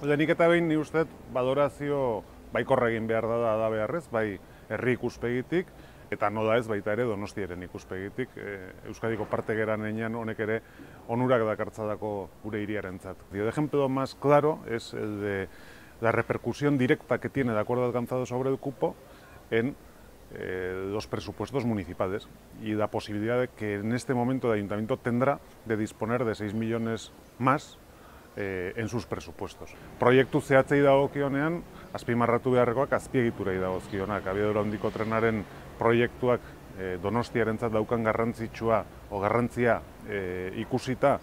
Lehenik eta behin ni uste balorazio baikorra egin behar da beharrez, bai herri ikuspegitik, eta nola ez baita ere Donostiaren ikuspegitik. Euskadiko parte geran enean honek ere onurak dakartzadako gure hiriarentzat. De ejemplo más claro es el de la repercusión directa que tiene el acuerdo alcanzado sobre el cupo en los presupuestos municipales y la posibilidad de que en este momento el ayuntamiento tendrá de disponer de 6 millones más en sus presupuestos. Proiektu zehatzei dagokionean, azpimarratu beharrekoak azpiegiturai dagozkionak. Abiadura handiko trenaren proiektuak Donostiarentzat daukan garrantzia ikusita,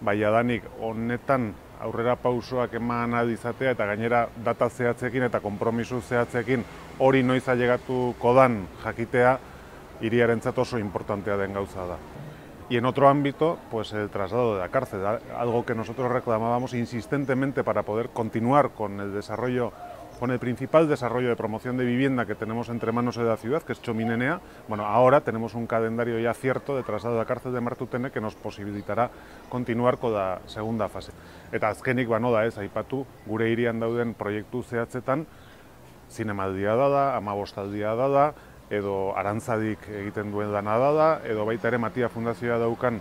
bai adanik honetan aurrera pausoak eman ahal izatea eta gainera data zehatzekin eta konpromiso zehatzekin hori noiz ailegatuko dan jakitea hiriarentzat oso importantea den gauza da. Y en otro ámbito, pues el traslado de la cárcel, algo que nosotros reclamábamos insistentemente para poder continuar con el desarrollo, con el principal desarrollo de promoción de vivienda que tenemos entre manos de la ciudad, que es Txomin Enea. Bueno, ahora tenemos un calendario ya cierto de traslado de la cárcel de Martutene que nos posibilitará continuar con la segunda fase. Eta azkenik banoda ez, aipatu gure hirian dauden proiektu zehatzetan, zinemaldia da, 15aldia da, edo Arantzadik egiten duen lana da, edo baita ere Matia Fundazioa daukan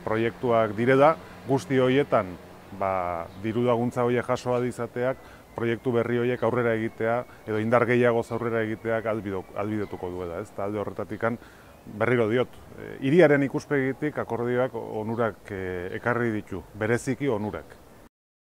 proiektuak direla, guzti horietan diru laguntza horiek jasoa izateak, proiektu berri horiek aurrera egitea, edo indar gehiagoz aurrera egiteak ahalbidetuko duela. Eta alde horretatikan berriro diot, hiriaren ikuspegitik akordioak onurak ekarri ditu, bereziki onurak.